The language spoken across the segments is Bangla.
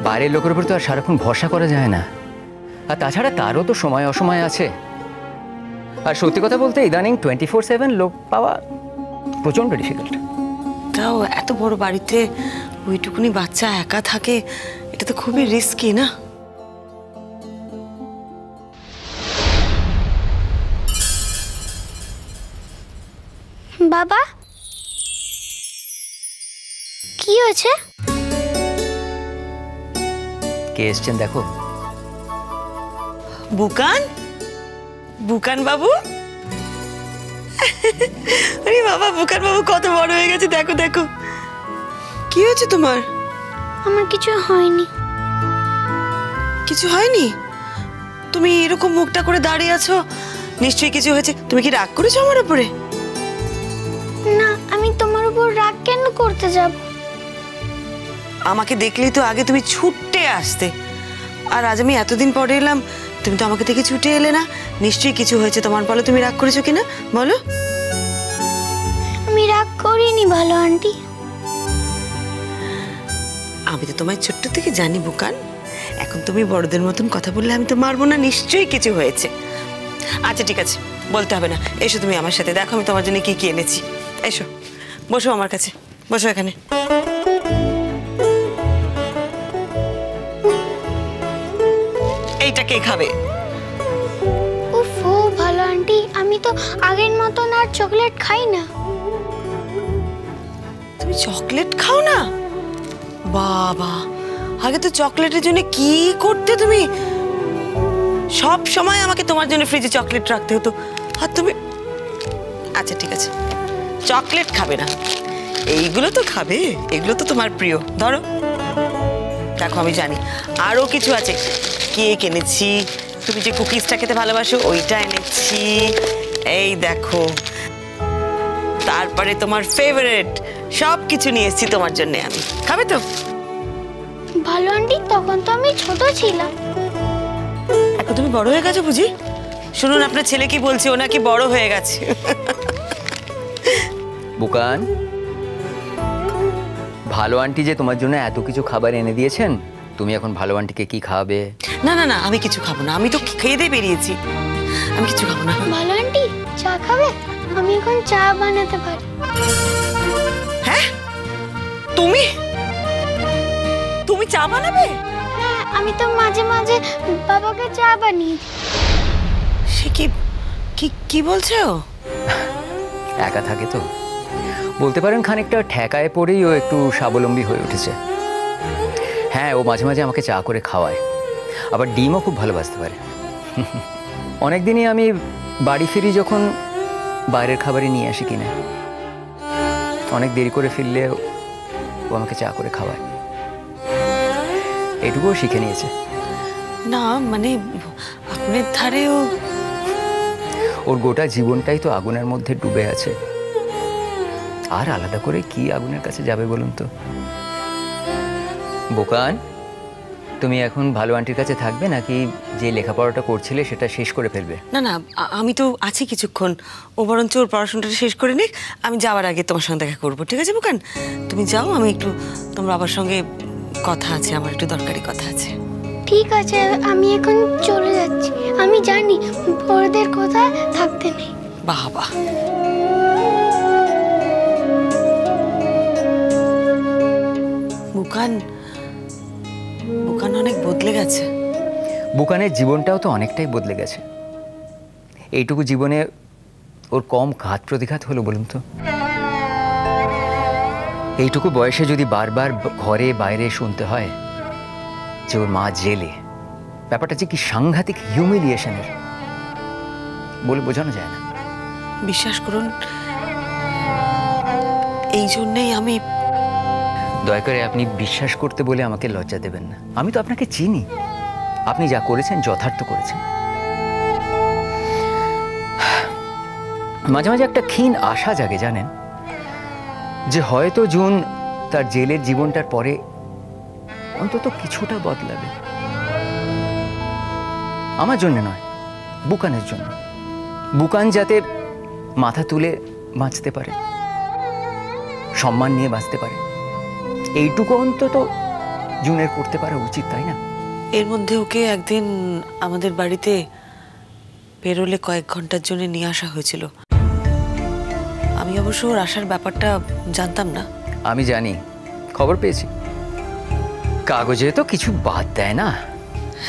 বাইরের লোকের উপর তো আর সারাক্ষণ ভরসা করা যায় না, আর তাছাড়া তারও তো সময় অসময় আছে। আর সত্যি কথা বলতে ইদানিং 24/7 লোক পাওয়া প্রচন্ড ডিফিকাল্ট। তাও এত বড় বাড়িতে ওইটুকুনি বাচ্চা একা থাকে, এটা তো খুবই রিস্কি না? বাবা, কি হয়েছে? কে এসছেন দেখো। বুকান, বুকান বাবু। আরে বাবা, বুকান বাবু কত বড় হয়ে গেছে, দেখো দেখো। কি হয়েছে তোমার? আমার কিছু হয়নি। কিছু হয়নি? তুমি এরকম মুখটা করে দাঁড়িয়ে আছো, নিশ্চয়ই কিছু হয়েছে। তুমি কি রাগ করেছো আমার উপরে? না, আমি তোমার উপর রাগ কেন করতে যাব? আমাকে দেখলেই তো আগে তুমি ছুটে আসতে, আর আজ আমি এতদিন পরে এলাম, তুমি তো আমাকে দেখে ছুটে এলে না। নিশ্চয়ই কিছু হয়েছে তোমার, বলো তুমি রাগ করেছো কিনা বলো। আমি রাগ করিনি ভালো আন্টি। আমি তো তোমায় ছোট্ট থেকে জানি বুকান, এখন তুমি বড়দের মতন কথা বললে আমি তো মারবো না, নিশ্চয়ই কিছু হয়েছে। আচ্ছা ঠিক আছে, বলতে হবে না, এসো তুমি আমার সাথে, দেখো আমি তোমার জন্য কি কি এনেছি। এসো, বসো আমার কাছে, বসো এখানে। এইটা কে খাবে? উফ, ভালো আন্টি, আমি তো আগের মতন আর চকলেট খাই না। তুমি চকলেট খাও না? বাবা, আগে তো চকলেটের জন্য কি করতে তুমি? সব সময় আমাকে তোমার জন্য ফ্রিজে চকলেট রাখতে হতো, আর তুমি। আচ্ছা ঠিক আছে, চকলেট খাবে না, এইগুলো তো খাবে, এগুলো তো তোমার প্রিয়। ধরো, দেখো আমি জানি আরো কিছু আছে। কেক এনেছি, তুমি যে কুকিজটা খেতে ভালোবাসো ওইটা এনেছি, এই দেখো। তারপরে তোমার ফেভারিট সব কিছু নিয়ে এসেছি তোমার জন্য আমি। খাবে তো? ভালো আন্টি, তখন তো আমি ছোট ছিলাম। এখন তুমি বড় হয়ে গেছো বুঝি? শুনুন আপনার ছেলে কি বলছে, ও নাকি বড় হয়ে গেছে। বুকান, ভালো আন্টি যে তোমার জন্য এত কিছু খাবার এনে দিয়েছেন, তুমি এখন ভালো আন্টিকে কি খাওয়াবে? না না না, আমি কিছু খাবো না, আমি তো খেয়ে দিয়ে বেরিয়েছি, আমি কিছু খাবো না। ভালো আন্টি, চা খাবে? আমি এখন চা বানাতে পারি। হ্যাঁ, তুমি তুমি চা বানাবে? হ্যাঁ, আমি তো মাঝে মাঝে বাবাকে চা বানিয়ে দিই। সে কি কি কি বলছে ও? একা থাকে তো, বলতে পারেন খানিকটা ঠেকায় পড়েই ও একটু স্বাবলম্বী হয়ে উঠেছে। হ্যাঁ, ও মাঝে মাঝে আমাকে চা করে খাওয়ায়, আবার ডিমও খুব ভালোবাসতে পারে। অনেকদিনই আমি বাড়ি ফিরি যখন বাইরের খাবারই নিয়ে আসি কিনে, অনেক দেরি করে ফিরলে ও আমাকে চা করে খাওয়ায়। এটুকুও শিখে নিয়েছে। না মানে আপনার ধারেও ওর গোটা জীবনটাই তো আগুনের মধ্যে ডুবে আছে, আর আলাদা করে কি আগুনের কাছে যাবে বলুন তো? বোকান, তুমি এখন ভালো আন্টির কাছে থাকবে নাকি যে লেখাপড়াটা করছিলে সেটা শেষ করে ফেলবে? না না, আমি তো আছি কিছুক্ষণ, ও বরঞ্চ ওর পড়াশোনাটা শেষ করে নিক, আমি যাওয়ার আগে তোমার সঙ্গে দেখা করবো, ঠিক আছে বুকান? তুমি যাও, আমি একটু তোমার বাবার সঙ্গে কথা আছে, আমার একটু দরকারি কথা আছে। ঠিক আছে, আমি এখন চলে যাচ্ছি। আমি জানি বড়দের কোথায় থাকতে নেই। বাহ বাহ, বুকান বুকান অনেক বদলে গেছে। বুকানের জীবনটাও তো অনেকটাই বদলে গেছে। এইটুকু জীবনে ওর কম ঘাত প্রতিঘাত হলো বলুন তো? এইটুকু বয়সে যদি বারবার ঘরে বাইরে শুনতে হয় যে ওর মা জেলে, ব্যাপারটা যে কি সাংঘাতিক হিউমিলিয়েশনের বলে বোঝানো যায় না। বিশ্বাস করুন, এই জন্যেই আমি। দয়া করে আপনি বিশ্বাস করতে বলে আমাকে লজ্জা দেবেন না। আমি তো আপনাকে চিনি, আপনি যা করেছেন যথার্থ করেছেন। মাঝে মাঝে একটা ক্ষীণ আশা জাগে জানেন, যে হয়তো জুন তার জেলের জীবনটার পরে অন্তত কিছুটা বদলাবে। আমার জন্য নয়, বুকানের জন্য। বুকান যাতে মাথা তুলে বাঁচতে পারে, সম্মান নিয়ে বাঁচতে পারে, এইটুকু অন্তত জুনের করতে পারা উচিত, তাই না? এর মধ্যে ওকে একদিন আমাদের বাড়িতে পেরোলে কয়েক ঘন্টার জন্য নিয়ে আসা হয়েছিল। আমি অবশ্য ওর আসার ব্যাপারটা জানতাম না। আমি জানি, খবর পেয়েছি। কাগজে তো কিছু বাদ দেয় না।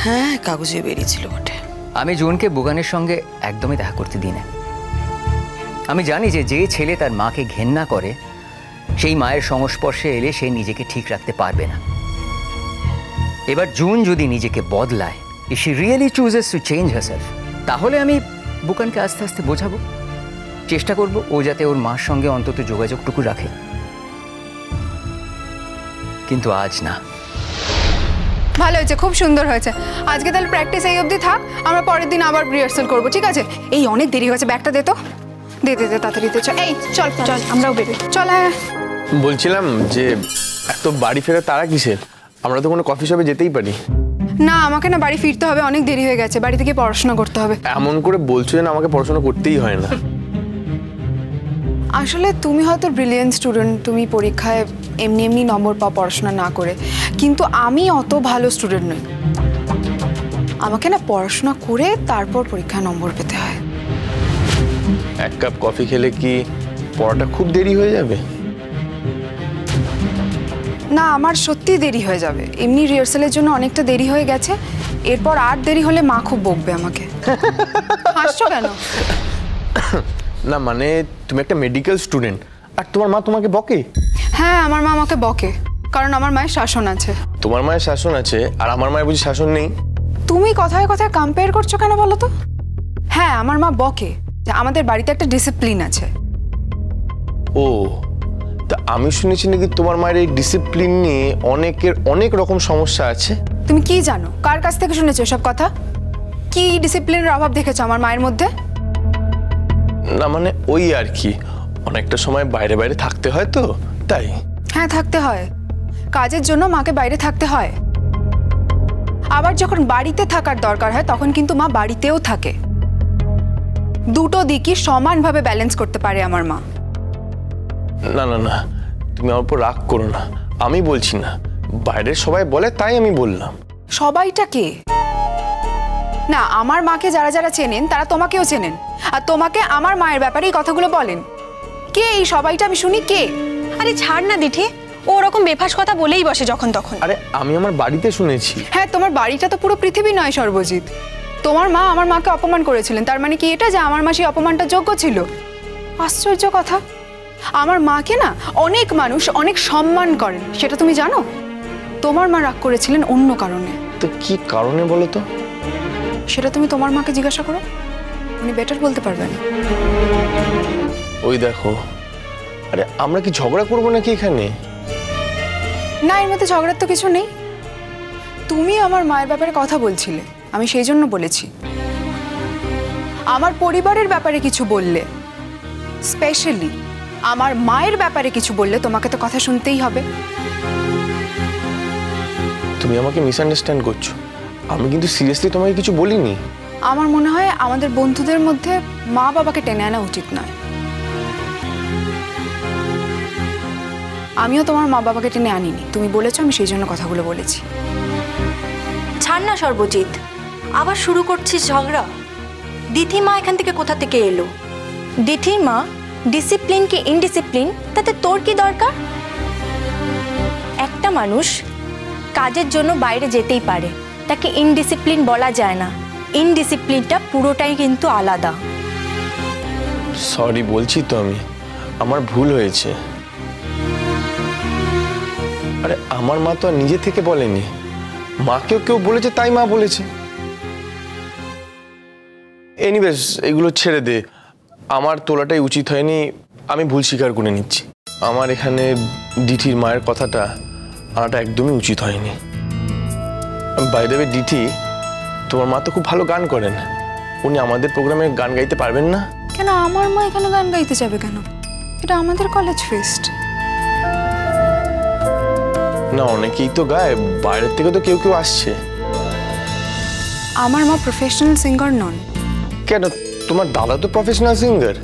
হ্যাঁ, কাগজে বেরিয়েছিল বটে। আমি জুনকে বুগানের সঙ্গে একদমই দেখা করতে দিই না। আমি জানি যে যে ছেলে তার মাকে ঘেন্না করে সেই মায়ের সংস্পর্শে এলে সে নিজেকে ঠিক রাখতে পারবে না। এবার জুন যদি নিজেকে বদলায়, if she really chooses to change herself, তাহলে আমি বুকানকে আস্তে আস্তে বোঝাবো, চেষ্টা করব ও যাতে ওর মার সঙ্গে অন্তত যোগাযোগটুকু রাখে। কিন্তু আজ না। ভালো হয়েছে, খুব সুন্দর হয়েছে। আজকে তাহলে প্র্যাকটিস এই অবধি থাক, আমরা পরের দিন আবার রিহার্সাল করবো, ঠিক আছে? এই অনেক দেরি হয়েছে, ব্যাগটা দে তো, দে দে দে তাড়াতাড়ি দে। চল, এই চল চল, আমরাও বেরোই, চল। হ্যাঁ, বলছিলাম যে এত বাড়ি ফেরা তারা কিসের? আমরা তো কোনো কফি শপে যেতেই পারি। না, আমাকে না বাড়ি ফিরতে হবে, অনেক দেরি হয়ে গেছে, বাড়ি থেকে পড়াশোনা করতে হবে। এমন করে বলছো যে আমাকে পড়াশোনা করতেই হয় না। আসলে তুমি হয়তো ব্রিলিয়েন্ট স্টুডেন্ট, তুমি পরীক্ষায় এমনি এমনি নম্বর পাও পড়াশোনা না করে, কিন্তু আমি অত ভালো স্টুডেন্ট নই। আমাকে না পড়াশোনা করে তারপর পরীক্ষায় নম্বর পেতে হয়। এক কাপ কফি খেলে কি পড়াটা খুব দেরি হয়ে যাবে? না, আমার সত্যি দেরি হয়ে যাবে। এমনি রিহার্সালের জন্য অনেকটা দেরি হয়ে গেছে, এরপর আর দেরি হলে মা খুব বকবে আমাকে। হাসছো কেন? না মানে তুমি একটা মেডিকেল স্টুডেন্ট আর তোমার মা তোমাকে বকে? হ্যাঁ, আমার মা আমাকে বকে, কারণ আমার মায়ের শাসন আছে। তোমার মায়ের শাসন আছে আর আমার মায়ের বুঝি শাসন নেই? তুমি কথায় কথায় কম্পেয়ার করছো কেন বলো তো? হ্যাঁ, আমার মা বকে যে আমাদের বাড়িতে একটা ডিসিপ্লিন আছে। ও, তা আমি শুনেছি নাকি তোমার মায়ের এই ডিসিপ্লিন নিয়ে অনেক রকম সমস্যা আছে। তুমি কি জানো? কার কাছ থেকে শুনেছো সব কথা? কি ডিসিপ্লিনের অভাব দেখেছো আমার মায়ের মধ্যে? না মানে ওই আর কি, অনেকটা সময় বাইরে বাইরে থাকতে হয় তো তাই। হ্যাঁ, থাকতে হয়, কাজের জন্য মাকে বাইরে থাকতে হয়। আবার যখন বাড়িতে থাকার দরকার হয় তখন কিন্তু মা বাড়িতেও থাকে। দুটো দিকই সমানভাবে ব্যালেন্স করতে পারে আমার মা। না না না, তুমি আমার উপর রাগ করো না। আমি বলছি না, বাইরের সবাই বলে তাই আমি বললাম। সবাইটা কে? না, আমার মাকে যারা যারা চেনেন তারা তোমাকেও চেনেন, আর তোমাকে আমার মায়ের ব্যাপারে এই কথাগুলো বলেন। কে এই সবাইটা? আমি শুনি কে? আরে ছাড় না দিঠি, ও ওরকম বেফাস কথা বলেই বসে যখন তখন। আরে আমি আমার বাড়িতে শুনেছি। হ্যাঁ, তোমার বাড়িটা তো পুরো পৃথিবী নয় সর্বজিৎ। তোমার মা আমার মাকে অপমান করেছিলেন, তার মানে কি এটা যে আমার মা সেই অপমানটা যোগ্য ছিল? আশ্চর্য কথা। আমার মাকে না অনেক মানুষ অনেক সম্মান করেন, সেটা তুমি জানো? তোমার মা রাগ করেছিলেন অন্য কারণে। তো কি কারণে বলো তো? সেটা তুমি তোমার মাকে জিজ্ঞাসা করো, উনি বেটার বলতে পারবেন। ওই দেখো, আরে আমরা কি ঝগড়া করবো নাকি এখানে? না, এর মধ্যে ঝগড়ার তো কিছু নেই। তুমি আমার মায়ের ব্যাপারে কথা বলছিলে, আমি সেই জন্য বলেছি। আমার পরিবারের ব্যাপারে কিছু বললে, স্পেশালি আমার মায়ের ব্যাপারে কিছু বললে, তোমাকে তো কথা শুনতেই হবে। তুমি আমাকে মিসআন্ডারস্ট্যান্ড করছো। আমি কিন্তু সিরিয়াসলি তোমাকে কিছু বলিনি। আমার মনে হয় আমাদের বন্ধুদের মধ্যে মা বাবাকে টেনে আনা উচিত নয়। আমিও তোমার মা বাবাকে টেনে আনিনি, তুমি বলেছো, আমি সেই জন্য কথাগুলো বলেছি। ছাড় না সর্বজিৎ, আবার শুরু করছিস ঝগড়া। দিথি মা এখান থেকে কোথা থেকে এলো? দিথির মা ডিসিপ্লিন কি ইনডিসিপ্লিন তাতে তোর কি দরকার? একটা মানুষ কাজের জন্য বাইরে যেতেই পারে, তাকে ইনডিসিপ্লিন বলা যায় না। ইনডিসিপ্লিনটা পুরোটাই কিন্তু আলাদা। সরি বলছি তো, আমার ভুল হয়েছে। আরে আমার মা তো আর নিজে থেকে বলেনি, মাকেও কেউ বলেছে তাই মা বলেছে। এনিওয়েজ এগুলো ছেড়ে দে, আমার তোলাটাই উচিত হয়নি, আমি ভুল স্বীকার করে নিচ্ছি। আমার এখানে ডিঠির মায়ের কথাটা আনাটা একদমই উচিত হয়নি। বাই দ্য ওয়ে ডিঠি, তোমার মা তো খুব ভালো গান করেন, উনি আমাদের প্রোগ্রামে গান গাইতে পারবেন না? কেন আমার মা এখানে গান গাইতে যাবে কেন? এটা আমাদের কলেজ ফেস্ট। না অনেকেই তো গায়, বাইরের থেকে তো কেউ কেউ আসছে। আমার মা প্রফেশনাল সিঙ্গার নন। কেন, তোমার দাদা তো প্রফেশনাল সিঙ্গার।